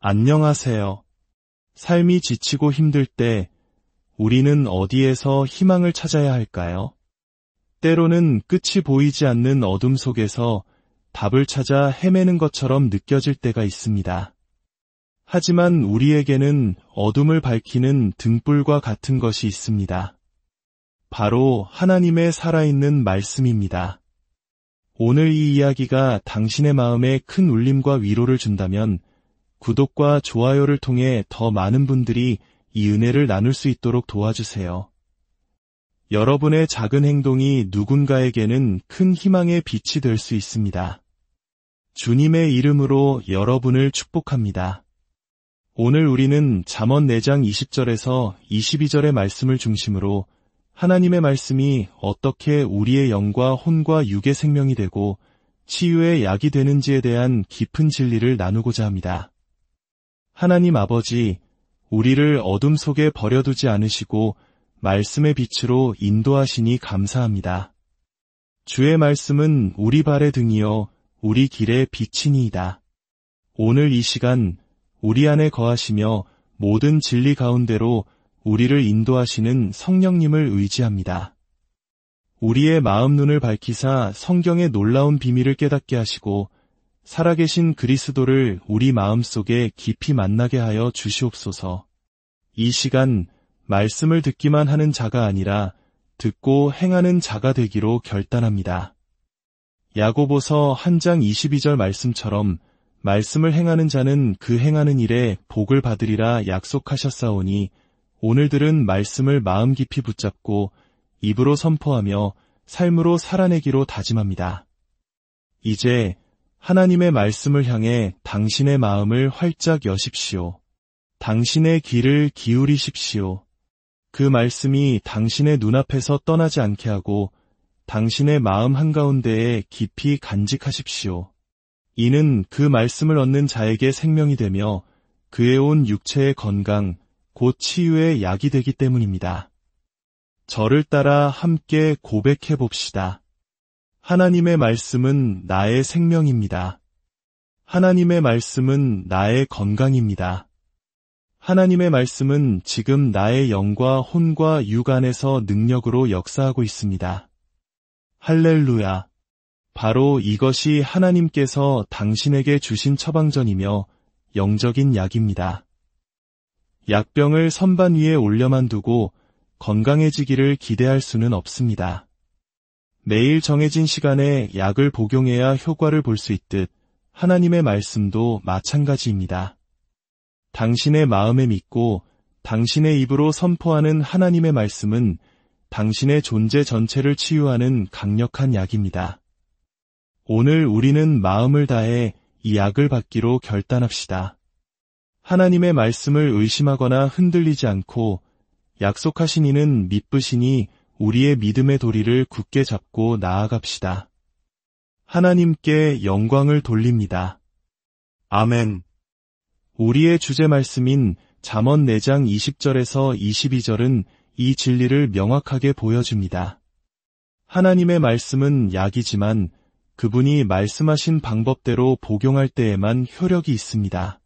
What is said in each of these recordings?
안녕하세요. 삶이 지치고 힘들 때 우리는 어디에서 희망을 찾아야 할까요? 때로는 끝이 보이지 않는 어둠 속에서 답을 찾아 헤매는 것처럼 느껴질 때가 있습니다. 하지만 우리에게는 어둠을 밝히는 등불과 같은 것이 있습니다. 바로 하나님의 살아있는 말씀입니다. 오늘 이 이야기가 당신의 마음에 큰 울림과 위로를 준다면 구독과 좋아요를 통해 더 많은 분들이 이 은혜를 나눌 수 있도록 도와주세요. 여러분의 작은 행동이 누군가에게는 큰 희망의 빛이 될 수 있습니다. 주님의 이름으로 여러분을 축복합니다. 오늘 우리는 잠언 4장 20절에서 22절의 말씀을 중심으로 하나님의 말씀이 어떻게 우리의 영과 혼과 육의 생명이 되고 치유의 약이 되는지에 대한 깊은 진리를 나누고자 합니다. 하나님 아버지, 우리를 어둠 속에 버려두지 않으시고 말씀의 빛으로 인도하시니 감사합니다. 주의 말씀은 우리 발의 등이요 우리 길의 빛이니이다. 오늘 이 시간 우리 안에 거하시며 모든 진리 가운데로 우리를 인도하시는 성령님을 의지합니다. 우리의 마음 눈을 밝히사 성경의 놀라운 비밀을 깨닫게 하시고 살아계신 그리스도를 우리 마음속에 깊이 만나게 하여 주시옵소서. 이 시간 말씀을 듣기만 하는 자가 아니라 듣고 행하는 자가 되기로 결단합니다. 야고보서 1장 22절 말씀처럼 말씀을 행하는 자는 그 행하는 일에 복을 받으리라 약속하셨사오니 오늘 들은 말씀을 마음 깊이 붙잡고 입으로 선포하며 삶으로 살아내기로 다짐합니다. 이제 하나님의 말씀을 향해 당신의 마음을 활짝 여십시오. 당신의 귀를 기울이십시오. 그 말씀이 당신의 눈앞에서 떠나지 않게 하고 당신의 마음 한가운데에 깊이 간직하십시오. 이는 그 말씀을 얻는 자에게 생명이 되며 그의 온 육체의 건강, 곧 치유의 약이 되기 때문입니다. 저를 따라 함께 고백해 봅시다. 하나님의 말씀은 나의 생명입니다. 하나님의 말씀은 나의 건강입니다. 하나님의 말씀은 지금 나의 영과 혼과 육 안에서 능력으로 역사하고 있습니다. 할렐루야. 바로 이것이 하나님께서 당신에게 주신 처방전이며 영적인 약입니다. 약병을 선반 위에 올려만 두고 건강해지기를 기대할 수는 없습니다. 매일 정해진 시간에 약을 복용해야 효과를 볼 수 있듯 하나님의 말씀도 마찬가지입니다. 당신의 마음에 믿고 당신의 입으로 선포하는 하나님의 말씀은 당신의 존재 전체를 치유하는 강력한 약입니다. 오늘 우리는 마음을 다해 이 약을 받기로 결단합시다. 하나님의 말씀을 의심하거나 흔들리지 않고 약속하신 이는 믿으시니 우리의 믿음의 도리를 굳게 잡고 나아갑시다. 하나님께 영광을 돌립니다. 아멘. 우리의 주제 말씀인 잠언 4장 20절에서 22절은 이 진리를 명확하게 보여줍니다. 하나님의 말씀은 약이지만 그분이 말씀하신 방법대로 복용할 때에만 효력이 있습니다.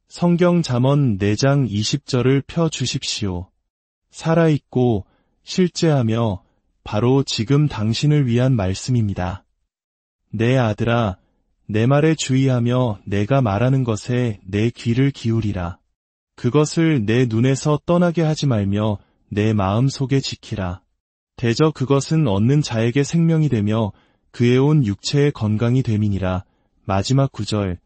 성경 잠언 4장 20절을 펴주십시오. 살아있고 실제하며 바로 지금 당신을 위한 말씀입니다. 내 아들아, 내 말에 주의하며 내가 말하는 것에 내 귀를 기울이라. 그것을 내 눈에서 떠나게 하지 말며 내 마음 속에 지키라. 대저 그것은 얻는 자에게 생명이 되며 그의 온 육체의 건강이 됨이니라. 마지막 구절,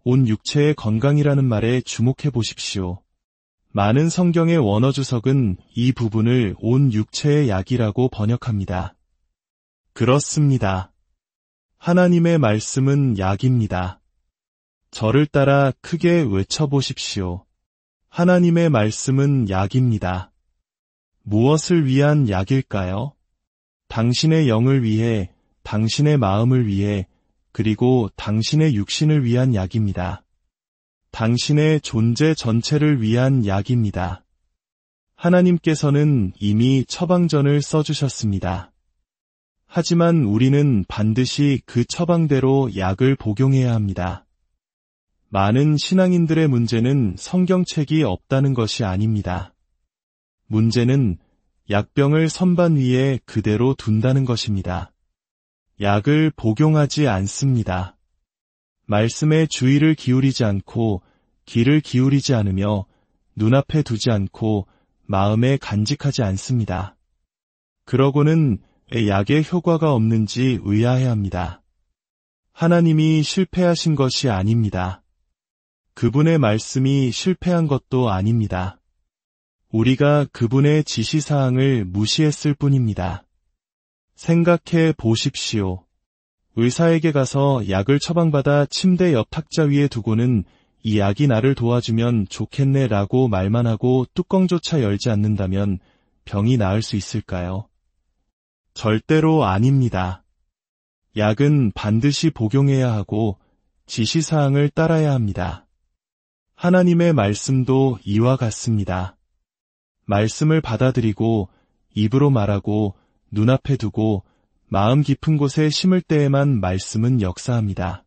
온 육체의 건강이라는 말에 주목해 보십시오. 많은 성경의 원어 주석은 이 부분을 온 육체의 약이라고 번역합니다. 그렇습니다. 하나님의 말씀은 약입니다. 저를 따라 크게 외쳐보십시오. 하나님의 말씀은 약입니다. 무엇을 위한 약일까요? 당신의 영을 위해, 당신의 마음을 위해, 그리고 당신의 육신을 위한 약입니다. 당신의 존재 전체를 위한 약입니다. 하나님께서는 이미 처방전을 써주셨습니다. 하지만 우리는 반드시 그 처방대로 약을 복용해야 합니다. 많은 신앙인들의 문제는 성경책이 없다는 것이 아닙니다. 문제는 약병을 선반 위에 그대로 둔다는 것입니다. 약을 복용하지 않습니다. 말씀에 주의를 기울이지 않고 귀를 기울이지 않으며 눈앞에 두지 않고 마음에 간직하지 않습니다. 그러고는 약의 효과가 없는지 의아해합니다. 하나님이 실패하신 것이 아닙니다. 그분의 말씀이 실패한 것도 아닙니다. 우리가 그분의 지시사항을 무시했을 뿐입니다. 생각해 보십시오. 의사에게 가서 약을 처방받아 침대 옆 탁자 위에 두고는 이 약이 나를 도와주면 좋겠네 라고 말만 하고 뚜껑조차 열지 않는다면 병이 나을 수 있을까요? 절대로 아닙니다. 약은 반드시 복용해야 하고 지시사항을 따라야 합니다. 하나님의 말씀도 이와 같습니다. 말씀을 받아들이고 입으로 말하고 눈앞에 두고 마음 깊은 곳에 심을 때에만 말씀은 역사합니다.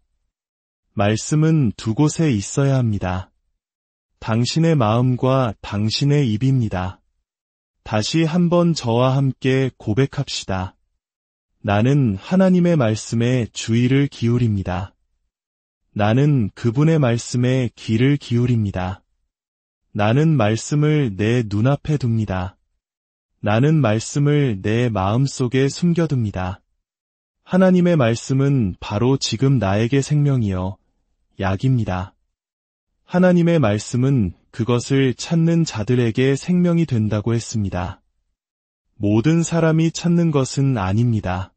말씀은 두 곳에 있어야 합니다. 당신의 마음과 당신의 입입니다. 다시 한번 저와 함께 고백합시다. 나는 하나님의 말씀에 주의를 기울입니다. 나는 그분의 말씀에 귀를 기울입니다. 나는 말씀을 내 눈앞에 둡니다. 나는 말씀을 내 마음속에 숨겨둡니다. 하나님의 말씀은 바로 지금 나에게 생명이요, 약입니다. 하나님의 말씀은 그것을 찾는 자들에게 생명이 된다고 했습니다. 모든 사람이 찾는 것은 아닙니다.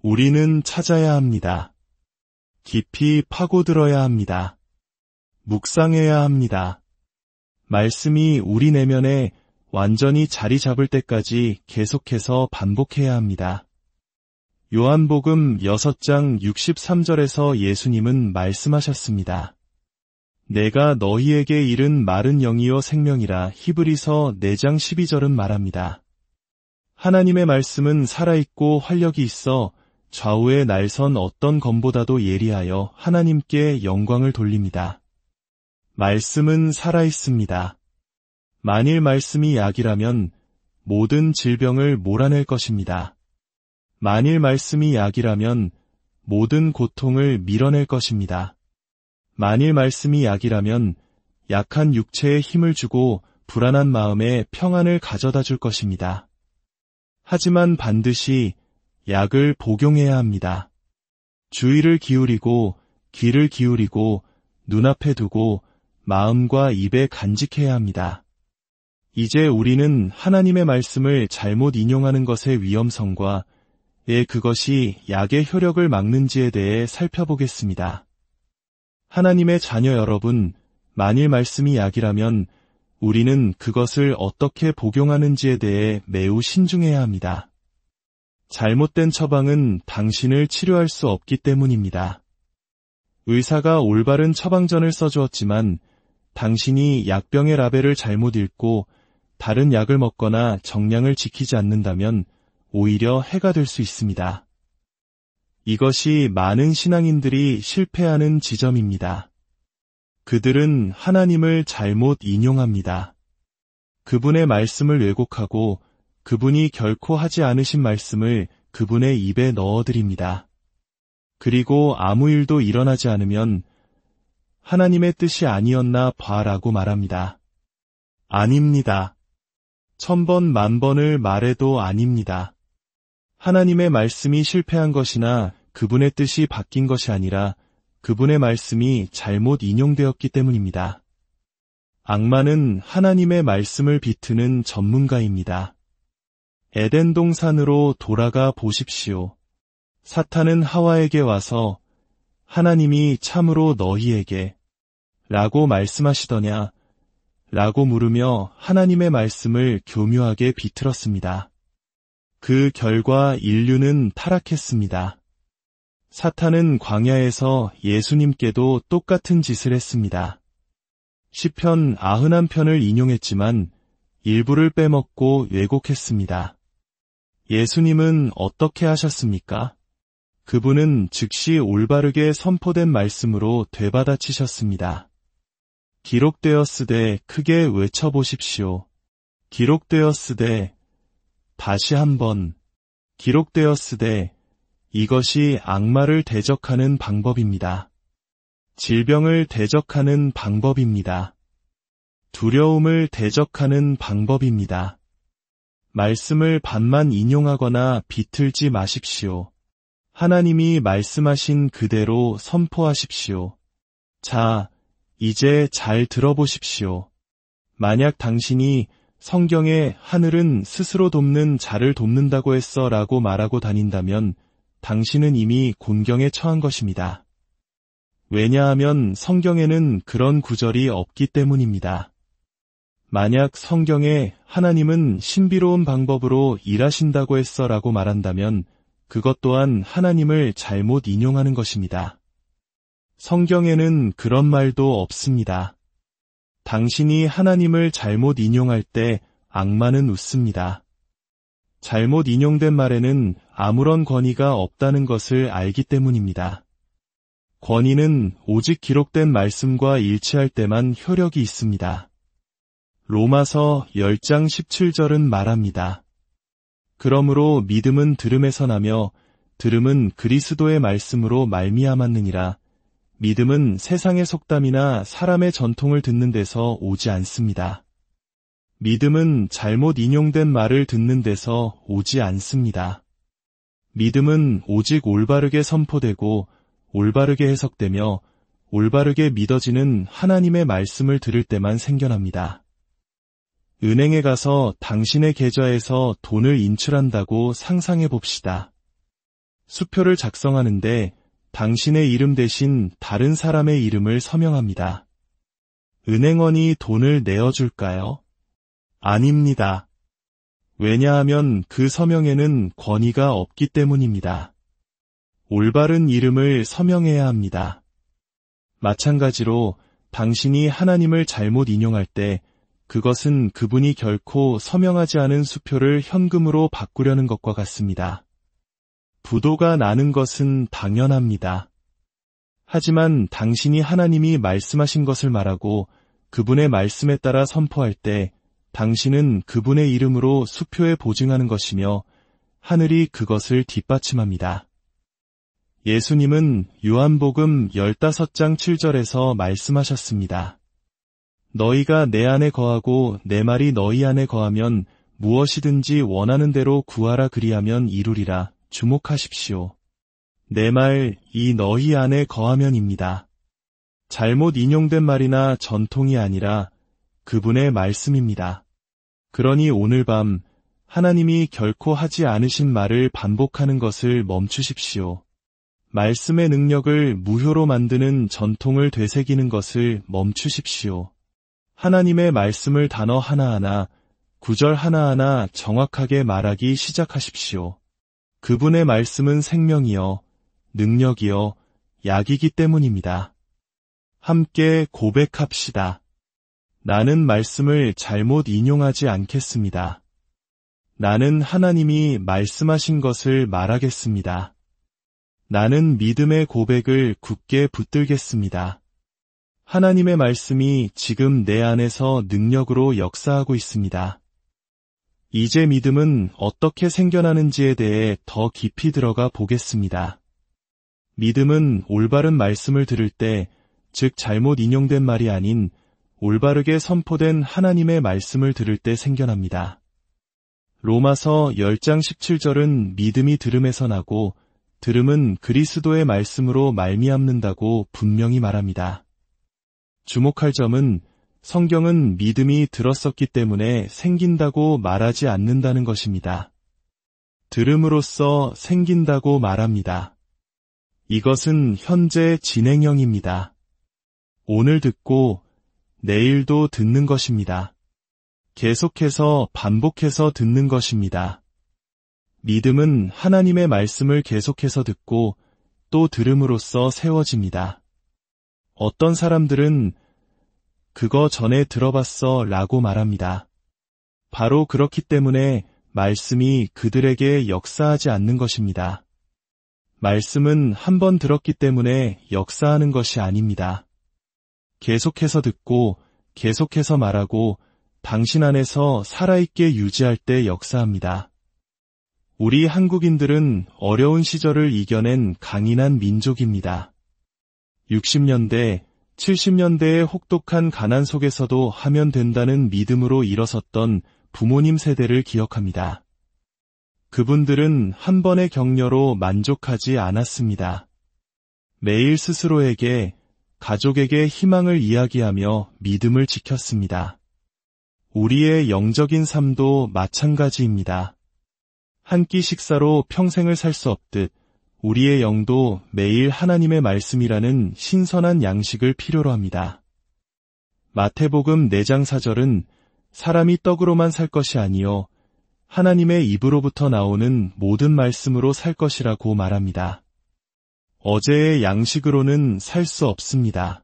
우리는 찾아야 합니다. 깊이 파고들어야 합니다. 묵상해야 합니다. 말씀이 우리 내면에 완전히 자리 잡을 때까지 계속해서 반복해야 합니다. 요한복음 6장 63절에서 예수님은 말씀하셨습니다. 내가 너희에게 이른 말은 영이요 생명이라. 히브리서 4장 12절은 말합니다. 하나님의 말씀은 살아있고 활력이 있어 좌우에 날선 어떤 검보다도 예리하여 하나님께 영광을 돌립니다. 말씀은 살아있습니다. 만일 말씀이 약이라면 모든 질병을 몰아낼 것입니다. 만일 말씀이 약이라면 모든 고통을 밀어낼 것입니다. 만일 말씀이 약이라면 약한 육체에 힘을 주고 불안한 마음에 평안을 가져다 줄 것입니다. 하지만 반드시 약을 복용해야 합니다. 주의를 기울이고 귀를 기울이고 눈앞에 두고 마음과 입에 간직해야 합니다. 이제 우리는 하나님의 말씀을 잘못 인용하는 것의 위험성과 그것이 약의 효력을 막는지에 대해 살펴보겠습니다. 하나님의 자녀 여러분, 만일 말씀이 약이라면 우리는 그것을 어떻게 복용하는지에 대해 매우 신중해야 합니다. 잘못된 처방은 당신을 치료할 수 없기 때문입니다. 의사가 올바른 처방전을 써주었지만 당신이 약병의 라벨을 잘못 읽고 다른 약을 먹거나 정량을 지키지 않는다면 오히려 해가 될 수 있습니다. 이것이 많은 신앙인들이 실패하는 지점입니다. 그들은 하나님을 잘못 인용합니다. 그분의 말씀을 왜곡하고 그분이 결코 하지 않으신 말씀을 그분의 입에 넣어드립니다. 그리고 아무 일도 일어나지 않으면 하나님의 뜻이 아니었나 봐라고 말합니다. 아닙니다. 1000번 만번을 말해도 아닙니다. 하나님의 말씀이 실패한 것이나 그분의 뜻이 바뀐 것이 아니라 그분의 말씀이 잘못 인용되었기 때문입니다. 악마는 하나님의 말씀을 비트는 전문가입니다. 에덴 동산으로 돌아가 보십시오. 사탄은 하와에게 와서 하나님이 참으로 너희에게 라고 말씀하시더냐 라고 물으며 하나님의 말씀을 교묘하게 비틀었습니다. 그 결과 인류는 타락했습니다. 사탄은 광야에서 예수님께도 똑같은 짓을 했습니다. 시편 91편을 인용했지만 일부를 빼먹고 왜곡했습니다. 예수님은 어떻게 하셨습니까? 그분은 즉시 올바르게 선포된 말씀으로 되받아치셨습니다. 기록되었으되 크게 외쳐보십시오. 기록되었으되 다시 한번 기록되었으되 이것이 악마를 대적하는 방법입니다. 질병을 대적하는 방법입니다. 두려움을 대적하는 방법입니다. 말씀을 반만 인용하거나 비틀지 마십시오. 하나님이 말씀하신 그대로 선포하십시오. 자, 이제 잘 들어보십시오. 만약 당신이 성경에 하늘은 스스로 돕는 자를 돕는다고 했어 라고 말하고 다닌다면 당신은 이미 곤경에 처한 것입니다. 왜냐하면 성경에는 그런 구절이 없기 때문입니다. 만약 성경에 하나님은 신비로운 방법으로 일하신다고 했어 라고 말한다면 그것 또한 하나님을 잘못 인용하는 것입니다. 성경에는 그런 말도 없습니다. 당신이 하나님을 잘못 인용할 때 악마는 웃습니다. 잘못 인용된 말에는 아무런 권위가 없다는 것을 알기 때문입니다. 권위는 오직 기록된 말씀과 일치할 때만 효력이 있습니다. 로마서 10장 17절은 말합니다. 그러므로 믿음은 들음에서 나며 들음은 그리스도의 말씀으로 말미암았느니라. 믿음은 세상의 속담이나 사람의 전통을 듣는 데서 오지 않습니다. 믿음은 잘못 인용된 말을 듣는 데서 오지 않습니다. 믿음은 오직 올바르게 선포되고 올바르게 해석되며 올바르게 믿어지는 하나님의 말씀을 들을 때만 생겨납니다. 은행에 가서 당신의 계좌에서 돈을 인출한다고 상상해 봅시다. 수표를 작성하는데 당신의 이름 대신 다른 사람의 이름을 서명합니다. 은행원이 돈을 내어줄까요? 아닙니다. 왜냐하면 그 서명에는 권위가 없기 때문입니다. 올바른 이름을 서명해야 합니다. 마찬가지로 당신이 하나님을 잘못 인용할 때 그것은 그분이 결코 서명하지 않은 수표를 현금으로 바꾸려는 것과 같습니다. 부도가 나는 것은 당연합니다. 하지만 당신이 하나님이 말씀하신 것을 말하고 그분의 말씀에 따라 선포할 때 당신은 그분의 이름으로 수표에 보증하는 것이며 하늘이 그것을 뒷받침합니다. 예수님은 요한복음 15장 7절에서 말씀하셨습니다. 너희가 내 안에 거하고 내 말이 너희 안에 거하면 무엇이든지 원하는 대로 구하라 그리하면 이루리라. 주목하십시오. 내 말, 이 너희 안에 거하면입니다. 잘못 인용된 말이나 전통이 아니라 그분의 말씀입니다. 그러니 오늘 밤 하나님이 결코 하지 않으신 말을 반복하는 것을 멈추십시오. 말씀의 능력을 무효로 만드는 전통을 되새기는 것을 멈추십시오. 하나님의 말씀을 단어 하나하나, 구절 하나하나 정확하게 말하기 시작하십시오. 그분의 말씀은 생명이요, 능력이요, 약이기 때문입니다. 함께 고백합시다. 나는 말씀을 잘못 인용하지 않겠습니다. 나는 하나님이 말씀하신 것을 말하겠습니다. 나는 믿음의 고백을 굳게 붙들겠습니다. 하나님의 말씀이 지금 내 안에서 능력으로 역사하고 있습니다. 이제 믿음은 어떻게 생겨나는지에 대해 더 깊이 들어가 보겠습니다. 믿음은 올바른 말씀을 들을 때, 즉 잘못 인용된 말이 아닌 올바르게 선포된 하나님의 말씀을 들을 때 생겨납니다. 로마서 10장 17절은 믿음이 들음에서 나고 들음은 그리스도의 말씀으로 말미암는다고 분명히 말합니다. 주목할 점은 성경은 믿음이 들었었기 때문에 생긴다고 말하지 않는다는 것입니다. 들음으로써 생긴다고 말합니다. 이것은 현재 진행형입니다. 오늘 듣고 내일도 듣는 것입니다. 계속해서 반복해서 듣는 것입니다. 믿음은 하나님의 말씀을 계속해서 듣고 또 들음으로써 세워집니다. 어떤 사람들은 그거 전에 들어봤어 라고 말합니다. 바로 그렇기 때문에 말씀이 그들에게 역사하지 않는 것입니다. 말씀은 한 번 들었기 때문에 역사하는 것이 아닙니다. 계속해서 듣고 계속해서 말하고 당신 안에서 살아있게 유지할 때 역사합니다. 우리 한국인들은 어려운 시절을 이겨낸 강인한 민족입니다. 60년대, 70년대의 혹독한 가난 속에서도 하면 된다는 믿음으로 일어섰던 부모님 세대를 기억합니다. 그분들은 한 번의 격려로 만족하지 않았습니다. 매일 스스로에게, 가족에게 희망을 이야기하며 믿음을 지켰습니다. 우리의 영적인 삶도 마찬가지입니다. 한 끼 식사로 평생을 살 수 없듯 우리의 영도 매일 하나님의 말씀이라는 신선한 양식을 필요로 합니다. 마태복음 4장 4절은 사람이 떡으로만 살 것이 아니요 하나님의 입으로부터 나오는 모든 말씀으로 살 것이라고 말합니다. 어제의 양식으로는 살 수 없습니다.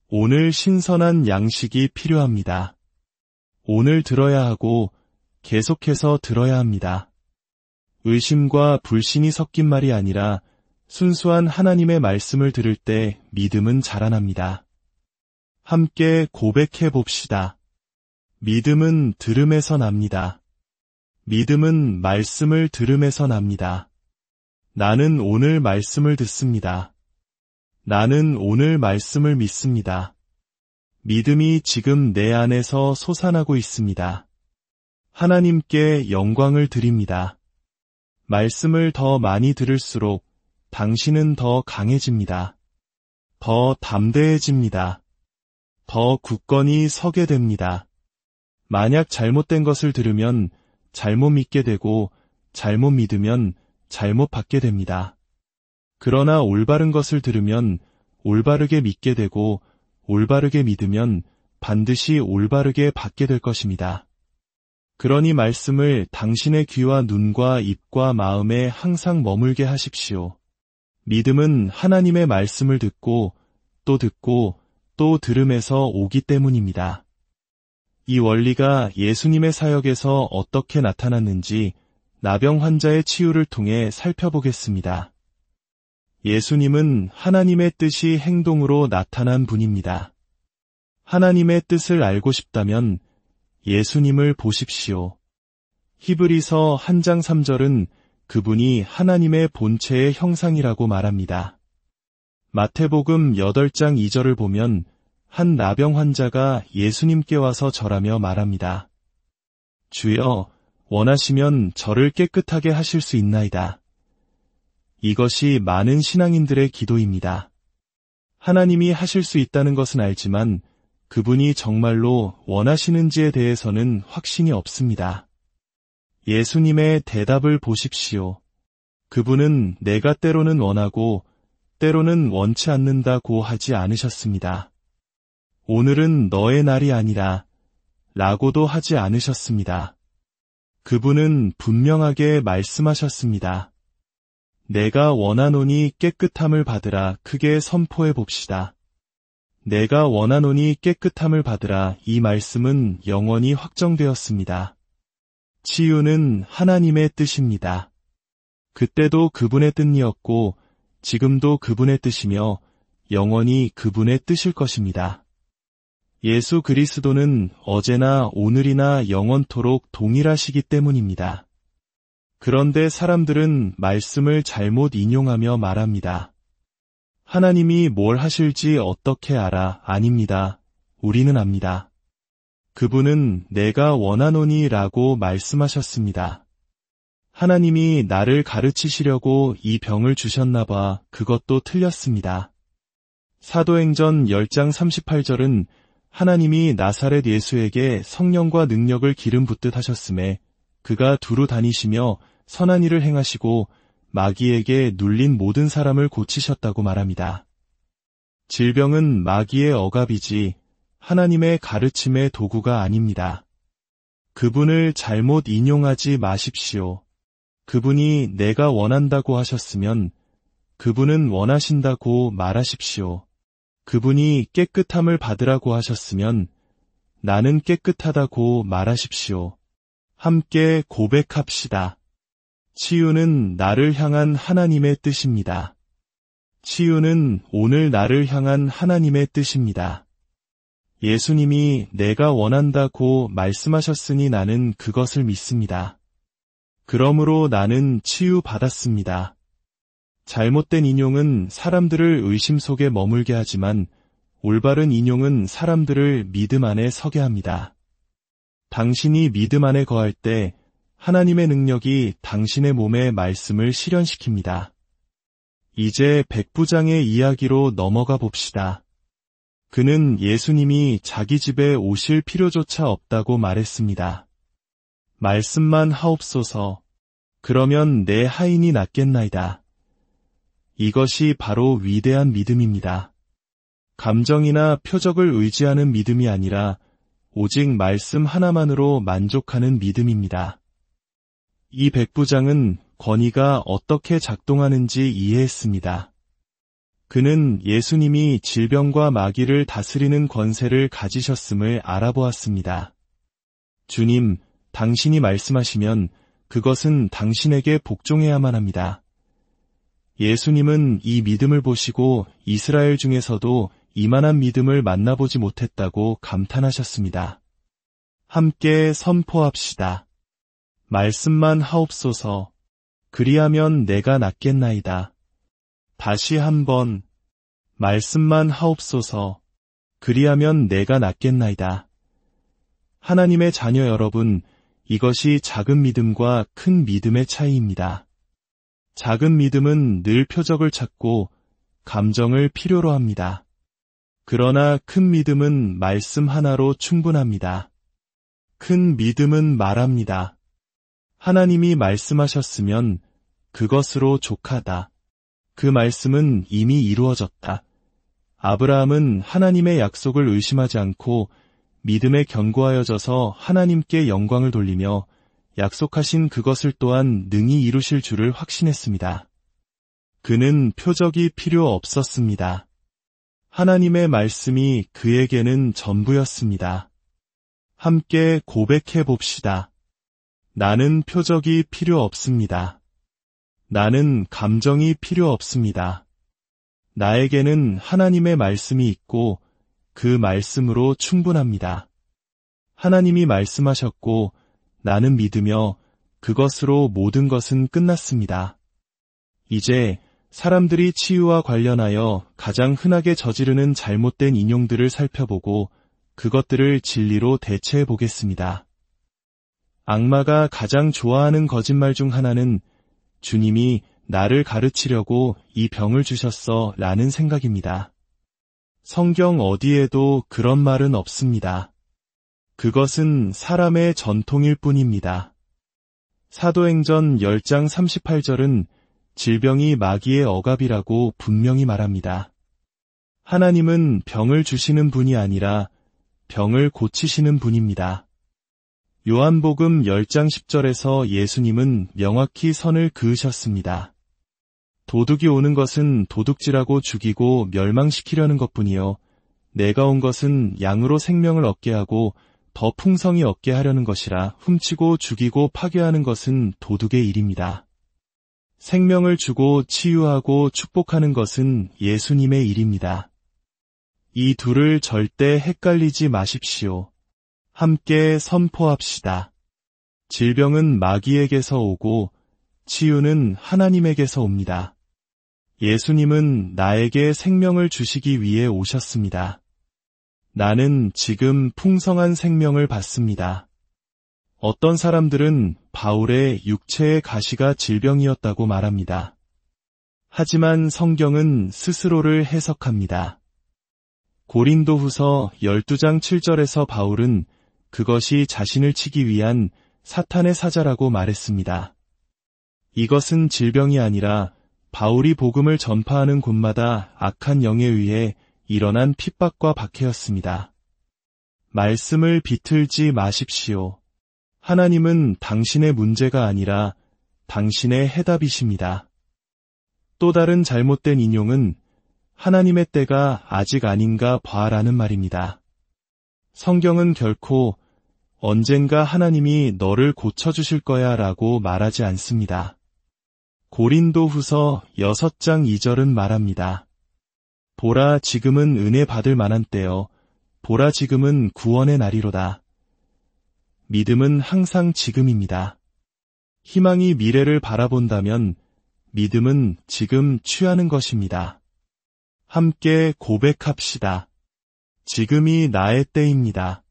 오늘 신선한 양식이 필요합니다. 오늘 들어야 하고 계속해서 들어야 합니다. 의심과 불신이 섞인 말이 아니라 순수한 하나님의 말씀을 들을 때 믿음은 자라납니다. 함께 고백해 봅시다. 믿음은 들음에서 납니다. 믿음은 말씀을 들음에서 납니다. 나는 오늘 말씀을 듣습니다. 나는 오늘 말씀을 믿습니다. 믿음이 지금 내 안에서 솟아나고 있습니다. 하나님께 영광을 드립니다. 말씀을 더 많이 들을수록 당신은 더 강해집니다. 더 담대해집니다. 더 굳건히 서게 됩니다. 만약 잘못된 것을 들으면 잘못 믿게 되고 잘못 믿으면 잘못 받게 됩니다. 그러나 올바른 것을 들으면 올바르게 믿게 되고 올바르게 믿으면 반드시 올바르게 받게 될 것입니다. 그러니 말씀을 당신의 귀와 눈과 입과 마음에 항상 머물게 하십시오. 믿음은 하나님의 말씀을 듣고 또 들음에서 오기 때문입니다. 이 원리가 예수님의 사역에서 어떻게 나타났는지 나병 환자의 치유를 통해 살펴보겠습니다. 예수님은 하나님의 뜻이 행동으로 나타난 분입니다. 하나님의 뜻을 알고 싶다면 예수님을 보십시오. 히브리서 1장 3절은 그분이 하나님의 본체의 형상이라고 말합니다. 마태복음 8장 2절을 보면 한 나병 환자가 예수님께 와서 절하며 말합니다. 주여, 원하시면 저를 깨끗하게 하실 수 있나이다. 이것이 많은 신앙인들의 기도입니다. 하나님이 하실 수 있다는 것은 알지만 그분이 정말로 원하시는지에 대해서는 확신이 없습니다. 예수님의 대답을 보십시오. 그분은 내가 때로는 원하고 때로는 원치 않는다고 하지 않으셨습니다. 오늘은 너의 날이 아니라 라고도 하지 않으셨습니다. 그분은 분명하게 말씀하셨습니다. 내가 원하노니 깨끗함을 받으라 크게 선포해 봅시다. 내가 원하노니 깨끗함을 받으라 이 말씀은 영원히 확정되었습니다. 치유는 하나님의 뜻입니다. 그때도 그분의 뜻이었고 지금도 그분의 뜻이며 영원히 그분의 뜻일 것입니다. 예수 그리스도는 어제나 오늘이나 영원토록 동일하시기 때문입니다. 그런데 사람들은 말씀을 잘못 인용하며 말합니다. 하나님이 뭘 하실지 어떻게 알아? 아닙니다. 우리는 압니다. 그분은 내가 원하노니 라고 말씀하셨습니다. 하나님이 나를 가르치시려고 이 병을 주셨나 봐. 그것도 틀렸습니다. 사도행전 10장 38절은 하나님이 나사렛 예수에게 성령과 능력을 기름 붓듯 하셨음에 그가 두루 다니시며 선한 일을 행하시고 마귀에게 눌린 모든 사람을 고치셨다고 말합니다. 질병은 마귀의 억압이지 하나님의 가르침의 도구가 아닙니다. 그분을 잘못 인용하지 마십시오. 그분이 내가 원한다고 하셨으면 그분은 원하신다고 말하십시오. 그분이 깨끗함을 받으라고 하셨으면 나는 깨끗하다고 말하십시오. 함께 고백합시다. 치유는 나를 향한 하나님의 뜻입니다. 치유는 오늘 나를 향한 하나님의 뜻입니다. 예수님이 내가 원한다고 말씀하셨으니 나는 그것을 믿습니다. 그러므로 나는 치유받았습니다. 잘못된 인용은 사람들을 의심 속에 머물게 하지만 올바른 인용은 사람들을 믿음 안에 서게 합니다. 당신이 믿음 안에 거할 때 하나님의 능력이 당신의 몸에 말씀을 실현시킵니다. 이제 백부장의 이야기로 넘어가 봅시다. 그는 예수님이 자기 집에 오실 필요조차 없다고 말했습니다. 말씀만 하옵소서. 그러면 내 하인이 낫겠나이다. 이것이 바로 위대한 믿음입니다. 감정이나 표적을 의지하는 믿음이 아니라 오직 말씀 하나만으로 만족하는 믿음입니다. 이 백부장은 권위가 어떻게 작동하는지 이해했습니다. 그는 예수님이 질병과 마귀를 다스리는 권세를 가지셨음을 알아보았습니다. 주님, 당신이 말씀하시면 그것은 당신에게 복종해야만 합니다. 예수님은 이 믿음을 보시고 이스라엘 중에서도 이만한 믿음을 만나보지 못했다고 감탄하셨습니다. 함께 선포합시다. 말씀만 하옵소서. 그리하면 내가 낫겠나이다. 다시 한번. 말씀만 하옵소서. 그리하면 내가 낫겠나이다. 하나님의 자녀 여러분, 이것이 작은 믿음과 큰 믿음의 차이입니다. 작은 믿음은 늘 표적을 찾고 감정을 필요로 합니다. 그러나 큰 믿음은 말씀 하나로 충분합니다. 큰 믿음은 말합니다. 하나님이 말씀하셨으면 그것으로 족하다. 그 말씀은 이미 이루어졌다. 아브라함은 하나님의 약속을 의심하지 않고 믿음에 견고하여져서 하나님께 영광을 돌리며 약속하신 그것을 또한 능히 이루실 줄을 확신했습니다. 그는 표적이 필요 없었습니다. 하나님의 말씀이 그에게는 전부였습니다. 함께 고백해 봅시다. 나는 표적이 필요 없습니다. 나는 감정이 필요 없습니다. 나에게는 하나님의 말씀이 있고 그 말씀으로 충분합니다. 하나님이 말씀하셨고 나는 믿으며 그것으로 모든 것은 끝났습니다. 이제 사람들이 치유와 관련하여 가장 흔하게 저지르는 잘못된 인용들을 살펴보고 그것들을 진리로 대체해 보겠습니다. 악마가 가장 좋아하는 거짓말 중 하나는 주님이 나를 가르치려고 이 병을 주셨어 라는 생각입니다. 성경 어디에도 그런 말은 없습니다. 그것은 사람의 전통일 뿐입니다. 사도행전 10장 38절은 질병이 마귀의 억압이라고 분명히 말합니다. 하나님은 병을 주시는 분이 아니라 병을 고치시는 분입니다. 요한복음 10장 10절에서 예수님은 명확히 선을 그으셨습니다. 도둑이 오는 것은 도둑질하고 죽이고 멸망시키려는 것뿐이요. 내가 온 것은 양으로 생명을 얻게 하고 더 풍성히 얻게 하려는 것이라. 훔치고 죽이고 파괴하는 것은 도둑의 일입니다. 생명을 주고 치유하고 축복하는 것은 예수님의 일입니다. 이 둘을 절대 헷갈리지 마십시오. 함께 선포합시다. 질병은 마귀에게서 오고 치유는 하나님에게서 옵니다. 예수님은 나에게 생명을 주시기 위해 오셨습니다. 나는 지금 풍성한 생명을 받습니다. 어떤 사람들은 바울의 육체의 가시가 질병이었다고 말합니다. 하지만 성경은 스스로를 해석합니다. 고린도후서 12장 7절에서 바울은 그것이 자신을 치기 위한 사탄의 사자라고 말했습니다. 이것은 질병이 아니라 바울이 복음을 전파하는 곳마다 악한 영에 의해 일어난 핍박과 박해였습니다. 말씀을 비틀지 마십시오. 하나님은 당신의 문제가 아니라 당신의 해답이십니다. 또 다른 잘못된 인용은 하나님의 때가 아직 아닌가 봐라는 말입니다. 성경은 결코 언젠가 하나님이 너를 고쳐주실 거야 라고 말하지 않습니다. 고린도후서 6장 2절은 말합니다. 보라, 지금은 은혜 받을 만한 때요. 보라, 지금은 구원의 날이로다. 믿음은 항상 지금입니다. 희망이 미래를 바라본다면 믿음은 지금 취하는 것입니다. 함께 고백합시다. 지금이 나의 때입니다.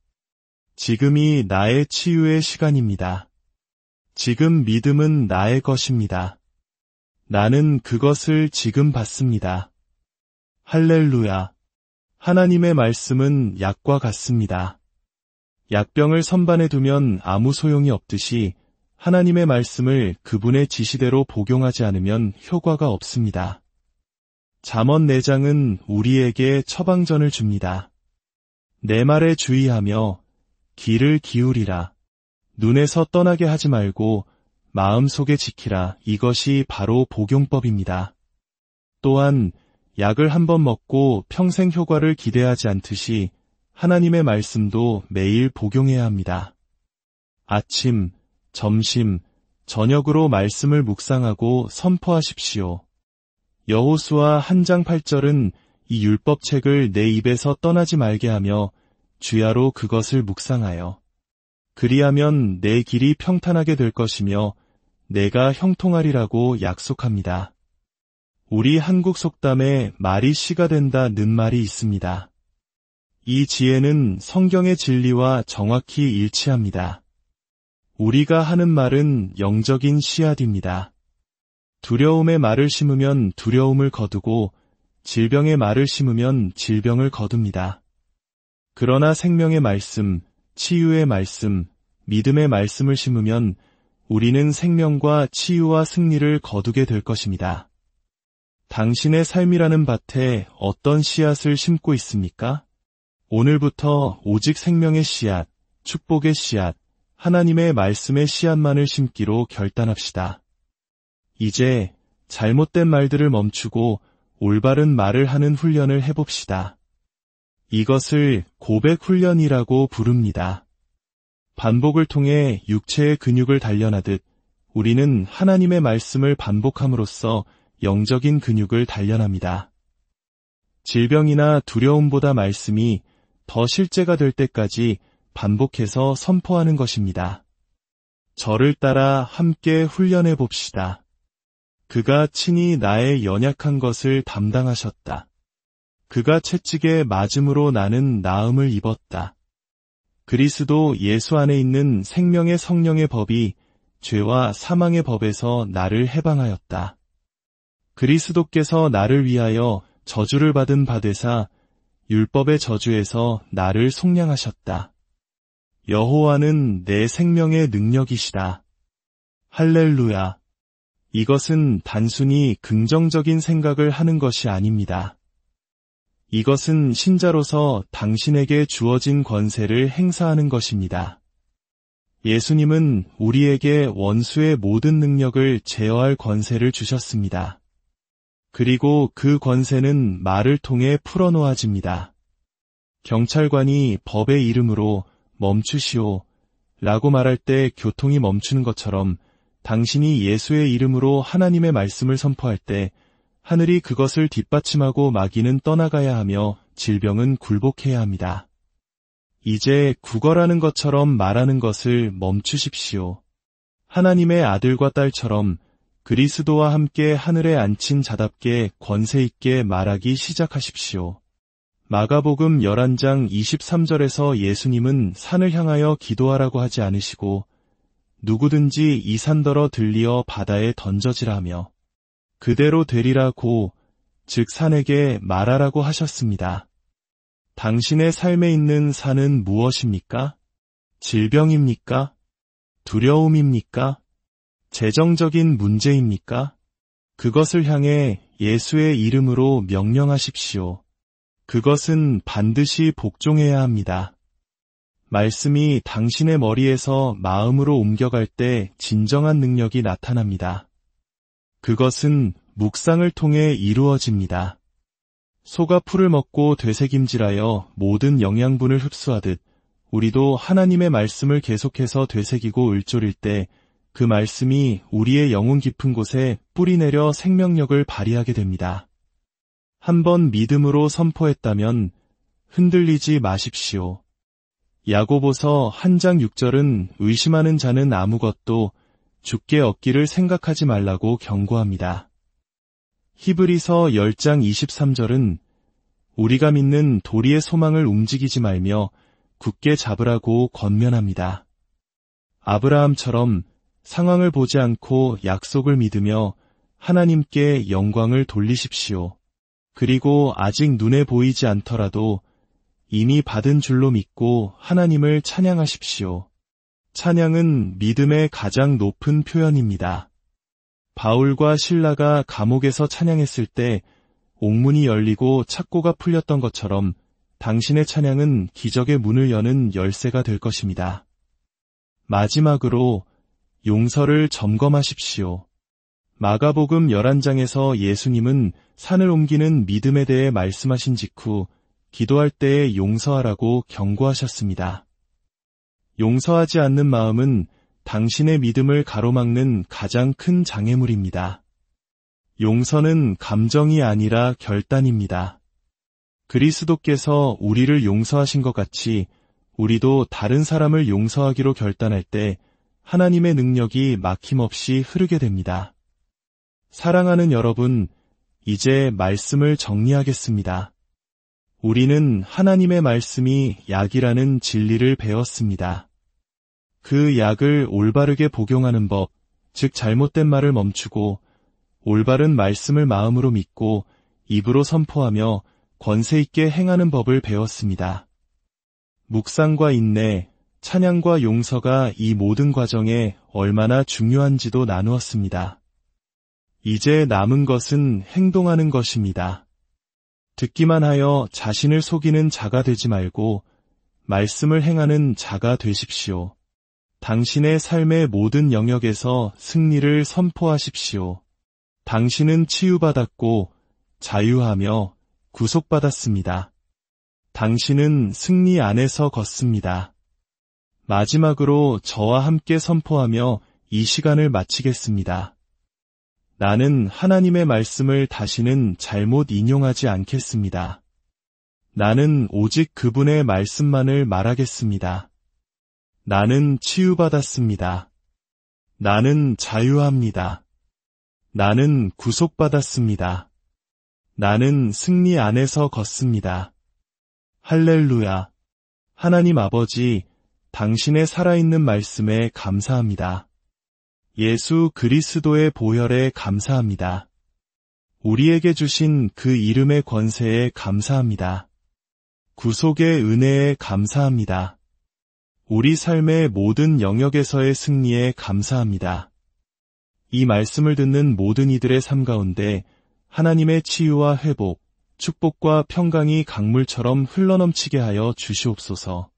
지금이 나의 치유의 시간입니다. 지금 믿음은 나의 것입니다. 나는 그것을 지금 받습니다. 할렐루야. 하나님의 말씀은 약과 같습니다. 약병을 선반에 두면 아무 소용이 없듯이 하나님의 말씀을 그분의 지시대로 복용하지 않으면 효과가 없습니다. 잠언 4장은 우리에게 처방전을 줍니다. 내 말에 주의하며 귀를 기울이라. 눈에서 떠나게 하지 말고 마음속에 지키라. 이것이 바로 복용법입니다. 또한 약을 한번 먹고 평생 효과를 기대하지 않듯이 하나님의 말씀도 매일 복용해야 합니다. 아침, 점심, 저녁으로 말씀을 묵상하고 선포하십시오. 여호수아 1장 8절은 이 율법책을 내 입에서 떠나지 말게 하며 주야로 그것을 묵상하여 그리하면 내 길이 평탄하게 될 것이며 내가 형통하리라고 약속합니다. 우리 한국 속담에 말이 씨가 된다는 말이 있습니다. 이 지혜는 성경의 진리와 정확히 일치합니다. 우리가 하는 말은 영적인 씨앗입니다. 두려움의 말을 심으면 두려움을 거두고 질병의 말을 심으면 질병을 거둡니다. 그러나 생명의 말씀, 치유의 말씀, 믿음의 말씀을 심으면 우리는 생명과 치유와 승리를 거두게 될 것입니다. 당신의 삶이라는 밭에 어떤 씨앗을 심고 있습니까? 오늘부터 오직 생명의 씨앗, 축복의 씨앗, 하나님의 말씀의 씨앗만을 심기로 결단합시다. 이제 잘못된 말들을 멈추고 올바른 말을 하는 훈련을 해봅시다. 이것을 고백 훈련이라고 부릅니다. 반복을 통해 육체의 근육을 단련하듯 우리는 하나님의 말씀을 반복함으로써 영적인 근육을 단련합니다. 질병이나 두려움보다 말씀이 더 실제가 될 때까지 반복해서 선포하는 것입니다. 저를 따라 함께 훈련해 봅시다. 그가 친히 나의 연약한 것을 담당하셨다. 그가 채찍에 맞음으로 나는 나음을 입었다. 그리스도 예수 안에 있는 생명의 성령의 법이 죄와 사망의 법에서 나를 해방하였다. 그리스도께서 나를 위하여 저주를 받은 바 되사 율법의 저주에서 나를 속량하셨다. 여호와는 내 생명의 능력이시다. 할렐루야. 이것은 단순히 긍정적인 생각을 하는 것이 아닙니다. 이것은 신자로서 당신에게 주어진 권세를 행사하는 것입니다. 예수님은 우리에게 원수의 모든 능력을 제어할 권세를 주셨습니다. 그리고 그 권세는 말을 통해 풀어놓아집니다. 경찰관이 법의 이름으로 멈추시오 라고 말할 때 교통이 멈추는 것처럼 당신이 예수의 이름으로 하나님의 말씀을 선포할 때 하늘이 그것을 뒷받침하고 마귀는 떠나가야 하며 질병은 굴복해야 합니다. 이제 구걸하는 것처럼 말하는 것을 멈추십시오. 하나님의 아들과 딸처럼 그리스도와 함께 하늘에 앉힌 자답게 권세 있게 말하기 시작하십시오. 마가복음 11장 23절에서 예수님은 산을 향하여 기도하라고 하지 않으시고 누구든지 이 산더러 들리어 바다에 던져지라 하며 그대로 되리라고 즉 산에게 말하라고 하셨습니다. 당신의 삶에 있는 산은 무엇입니까? 질병입니까? 두려움입니까? 재정적인 문제입니까? 그것을 향해 예수의 이름으로 명령하십시오. 그것은 반드시 복종해야 합니다. 말씀이 당신의 머리에서 마음으로 옮겨갈 때 진정한 능력이 나타납니다. 그것은 묵상을 통해 이루어집니다. 소가 풀을 먹고 되새김질하여 모든 영양분을 흡수하듯 우리도 하나님의 말씀을 계속해서 되새기고 을조릴 때 그 말씀이 우리의 영혼 깊은 곳에 뿌리내려 생명력을 발휘하게 됩니다. 한번 믿음으로 선포했다면 흔들리지 마십시오. 야고보서 1장 6절은 의심하는 자는 아무것도 주께 얻기를 생각하지 말라고 경고합니다. 히브리서 10장 23절은 우리가 믿는 도리의 소망을 움직이지 말며 굳게 잡으라고 권면합니다. 아브라함처럼 상황을 보지 않고 약속을 믿으며 하나님께 영광을 돌리십시오. 그리고 아직 눈에 보이지 않더라도 이미 받은 줄로 믿고 하나님을 찬양하십시오. 찬양은 믿음의 가장 높은 표현입니다. 바울과 실라가 감옥에서 찬양했을 때 옥문이 열리고 착고가 풀렸던 것처럼 당신의 찬양은 기적의 문을 여는 열쇠가 될 것입니다. 마지막으로 용서를 점검하십시오. 마가복음 11장에서 예수님은 산을 옮기는 믿음에 대해 말씀하신 직후 기도할 때에 용서하라고 경고하셨습니다. 용서하지 않는 마음은 당신의 믿음을 가로막는 가장 큰 장애물입니다. 용서는 감정이 아니라 결단입니다. 그리스도께서 우리를 용서하신 것 같이 우리도 다른 사람을 용서하기로 결단할 때 하나님의 능력이 막힘없이 흐르게 됩니다. 사랑하는 여러분, 이제 말씀을 정리하겠습니다. 우리는 하나님의 말씀이 약이라는 진리를 배웠습니다. 그 약을 올바르게 복용하는 법, 즉 잘못된 말을 멈추고 올바른 말씀을 마음으로 믿고 입으로 선포하며 권세 있게 행하는 법을 배웠습니다. 묵상과 인내, 찬양과 용서가 이 모든 과정에 얼마나 중요한지도 나누었습니다. 이제 남은 것은 행동하는 것입니다. 듣기만 하여 자신을 속이는 자가 되지 말고 말씀을 행하는 자가 되십시오. 당신의 삶의 모든 영역에서 승리를 선포하십시오. 당신은 치유받았고 자유하며 구속받았습니다. 당신은 승리 안에서 걷습니다. 마지막으로 저와 함께 선포하며 이 시간을 마치겠습니다. 나는 하나님의 말씀을 다시는 잘못 인용하지 않겠습니다. 나는 오직 그분의 말씀만을 말하겠습니다. 나는 치유받았습니다. 나는 자유합니다. 나는 구속받았습니다. 나는 승리 안에서 걷습니다. 할렐루야. 하나님 아버지, 당신의 살아있는 말씀에 감사합니다. 예수 그리스도의 보혈에 감사합니다. 우리에게 주신 그 이름의 권세에 감사합니다. 구속의 은혜에 감사합니다. 우리 삶의 모든 영역에서의 승리에 감사합니다. 이 말씀을 듣는 모든 이들의 삶 가운데 하나님의 치유와 회복, 축복과 평강이 강물처럼 흘러넘치게 하여 주시옵소서.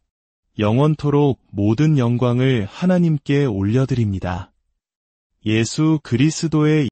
영원토록 모든 영광을 하나님께 올려드립니다. 예수 그리스도의